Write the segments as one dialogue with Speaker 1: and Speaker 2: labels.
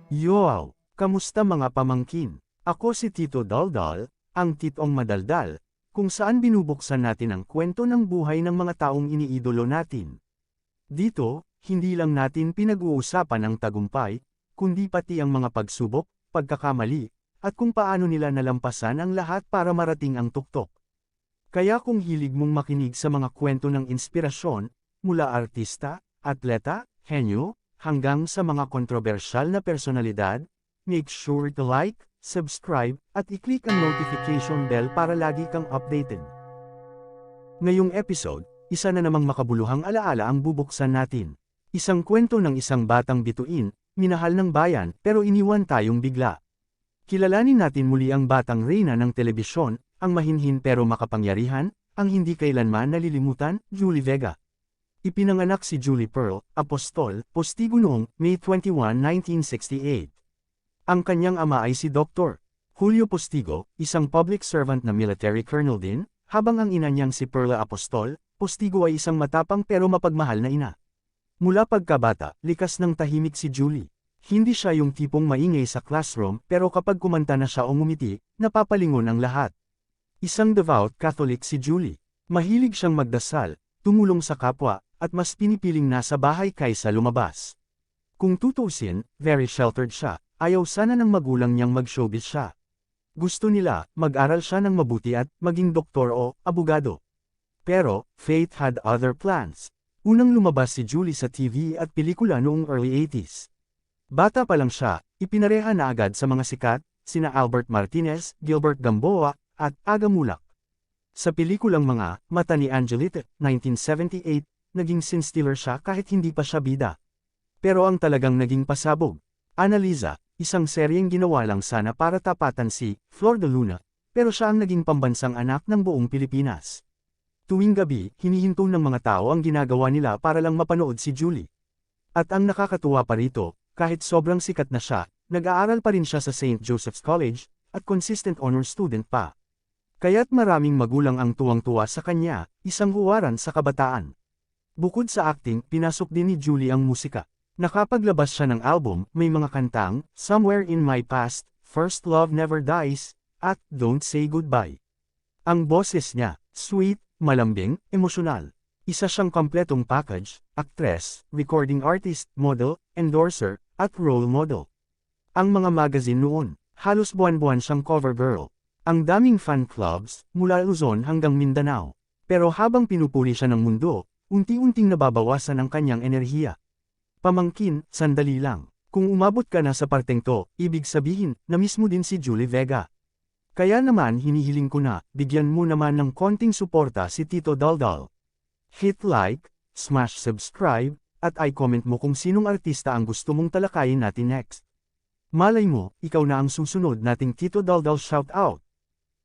Speaker 1: Yoaw! Kamusta mga pamangkin? Ako si Tito Daldal, ang titong madaldal, kung saan binubuksan natin ang kwento ng buhay ng mga taong iniidolo natin. Dito, hindi lang natin pinag-uusapan ang tagumpay, kundi pati ang mga pagsubok, pagkakamali, at kung paano nila nalampasan ang lahat para marating ang tuktok. Kaya kung hilig mong makinig sa mga kwento ng inspirasyon, mula artista, atleta, henyo, hanggang sa mga kontrobersyal na personalidad, make sure to like, subscribe, at i-click ang notification bell para lagi kang updated. Ngayong episode, isa na namang makabuluhang alaala ang bubuksan natin. Isang kwento ng isang batang bituin, minahal ng bayan pero iniwan tayong bigla. Kilalanin natin muli ang batang reyna ng telebisyon, ang mahinhin pero makapangyarihan, ang hindi kailanman nalilimutan, Julie Vega. Ipinanganak si Julie Pearl Apostol Postigo noong May 21, 1968. Ang kanyang ama ay si Dr. Julio Postigo, isang public servant na military colonel din, habang ang ina niyang si Perla Apostol Postigo ay isang matapang pero mapagmahal na ina. Mula pagkabata, likas ng tahimik si Julie. Hindi siya yung tipong maingay sa classroom pero kapag kumanta na siya o ngumiti, napapalingon ang lahat. Isang devout Catholic si Julie. Mahilig siyang magdasal, tumulong sa kapwa, at mas pinipiling nasa bahay kaysa lumabas. Kung tutusin, very sheltered siya, ayaw sana ng magulang niyang mag-showbiz siya. Gusto nila, mag-aral siya ng mabuti at maging doktor o abogado. Pero, fate had other plans. Unang lumabas si Julie sa TV at pelikula noong early 80s. Bata pa lang siya, ipinareha na agad sa mga sikat, sina Albert Martinez, Gilbert Gamboa, at Aga Mulak. Sa pelikulang mga Mata ni Angelita, 1978, naging scene stealer siya kahit hindi pa siya bida. Pero ang talagang naging pasabog, Annalisa, isang seryeng ginawa lang sana para tapatan si Flor de Luna, pero siya ang naging pambansang anak ng buong Pilipinas. Tuwing gabi, hinihinto ng mga tao ang ginagawa nila para lang mapanood si Julie. At ang nakakatuwa pa rito, kahit sobrang sikat na siya, nag-aaral pa rin siya sa St. Joseph's College, at consistent honor student pa. Kaya't maraming magulang ang tuwang-tuwa sa kanya, isang huwaran sa kabataan. Bukod sa acting, pinasok din ni Julie ang musika. Nakapaglabas siya ng album, may mga kantang, Somewhere in My Past, First Love Never Dies, at Don't Say Goodbye. Ang boses niya, sweet, malambing, emosyonal. Isa siyang kompletong package, actress, recording artist, model, endorser, at role model. Ang mga magazine noon, halos buwan-buwan siyang cover girl. Ang daming fan clubs, mula Luzon hanggang Mindanao. Pero habang pinupuri siya ng mundo, unti-unting nababawasan ang kanyang enerhiya. Pamangkin, sandali lang. Kung umabot ka na sa parteng to, ibig sabihin, na mismo din si Julie Vega. Kaya naman hinihiling ko na, bigyan mo naman ng konting suporta si Tito Daldal. Hit like, smash subscribe, at i-comment mo kung sinong artista ang gusto mong talakayin natin next. Malay mo, ikaw na ang susunod nating Tito Daldal shoutout.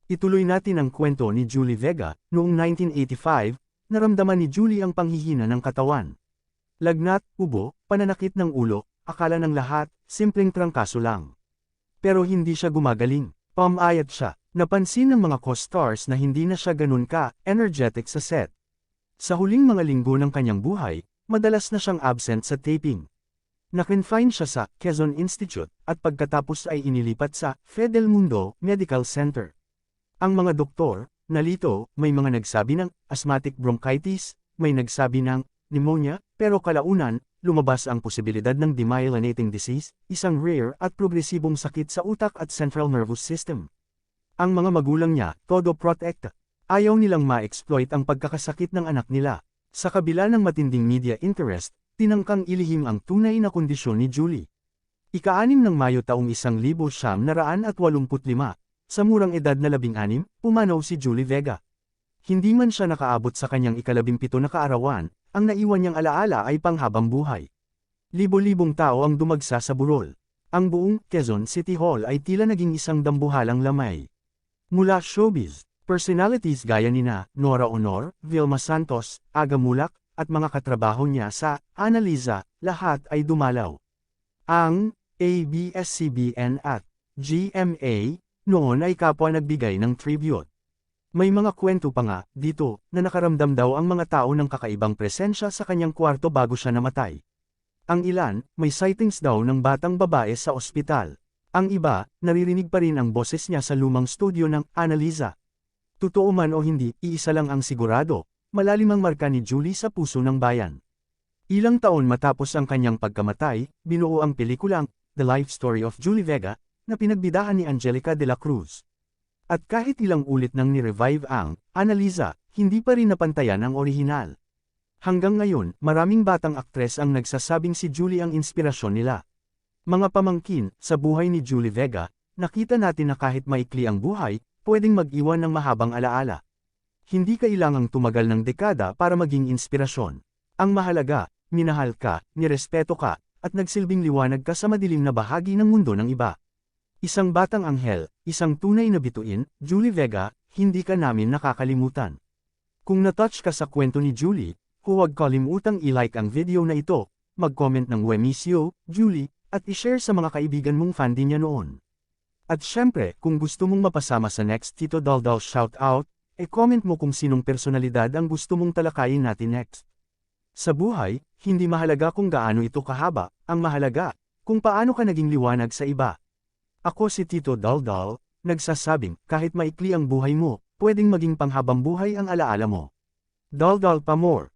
Speaker 1: Ituloy natin ang kwento ni Julie Vega, noong 1985, naramdaman ni Julie ang panghihina ng katawan. Lagnat, ubo, pananakit ng ulo, akala ng lahat, simpleng trangkaso lang. Pero hindi siya gumagaling, pamayat siya, napansin ng mga co-stars na hindi na siya ganun ka-energetic sa set. Sa huling mga linggo ng kanyang buhay, madalas na siyang absent sa taping. Na-confine siya sa Quezon Institute, at pagkatapos ay inilipat sa Fidel Mundo Medical Center. Ang mga doktor, nalito, may mga nagsabi ng asthmatic bronchitis, may nagsabi ng pneumonia, pero kalaunan, lumabas ang posibilidad ng demyelinating disease, isang rare at progresibong sakit sa utak at central nervous system. Ang mga magulang niya, todo protect. Ayaw nilang ma-exploit ang pagkakasakit ng anak nila. Sa kabila ng matinding media interest, tinangkang ilihim ang tunay na kondisyon ni Julie. Ika-6 ng Mayo taong 1985, sa murang edad na 16, pumanaw si Julie Vega. Hindi man siya nakaabot sa kanyang ika-17 na kaarawan, ang naiwan niyang alaala ay panghabang buhay. Libo-libong tao ang dumagsa sa burol. Ang buong Quezon City Hall ay tila naging isang dambuhalang lamay. Mula showbiz, personalities gaya nina Nora Honor, Vilma Santos, Aga Mulak, at mga katrabaho niya sa Annalisa, lahat ay dumalaw. Ang ABS-CBN at GMA noon ay kapwa nagbigay ng tribute. May mga kwento pa nga, dito, na nakaramdam daw ang mga tao ng kakaibang presensya sa kanyang kwarto bago siya namatay. Ang ilan, may sightings daw ng batang babae sa ospital. Ang iba, naririnig pa rin ang boses niya sa lumang studio ng Annalisa. Totoo man o hindi, iisa lang ang sigurado, malalim ang marka ni Julie sa puso ng bayan. Ilang taon matapos ang kanyang pagkamatay, binuo ang pelikulang The Life Story of Julie Vega, na pinagbidahan ni Angelica de la Cruz. At kahit ilang ulit nang ni-revive ang Annalisa, hindi pa rin napantayan ang orihinal. Hanggang ngayon, maraming batang aktres ang nagsasabing si Julie ang inspirasyon nila. Mga pamangkin, sa buhay ni Julie Vega, nakita natin na kahit maikli ang buhay, pwedeng mag-iwan ng mahabang alaala. Hindi kailangang tumagal ng dekada para maging inspirasyon. Ang mahalaga, minahal ka, nirespeto ka, at nagsilbing liwanag ka sa madilim na bahagi ng mundo ng iba. Isang batang anghel, isang tunay na bituin, Julie Vega, hindi ka namin nakakalimutan. Kung natouch ka sa kwento ni Julie, huwag kalimutang i-like ang video na ito, mag-comment ng "We miss you, Julie", at i-share sa mga kaibigan mong fan din niya noon. At syempre, kung gusto mong mapasama sa next Tito Daldal shoutout, comment mo kung sinong personalidad ang gusto mong talakayin natin next. Sa buhay, hindi mahalaga kung gaano ito kahaba, ang mahalaga, kung paano ka naging liwanag sa iba. Ako si Tito Daldal, nagsasabing, kahit maikli ang buhay mo, pwedeng maging panghabang buhay ang alaala mo. Daldal pa more.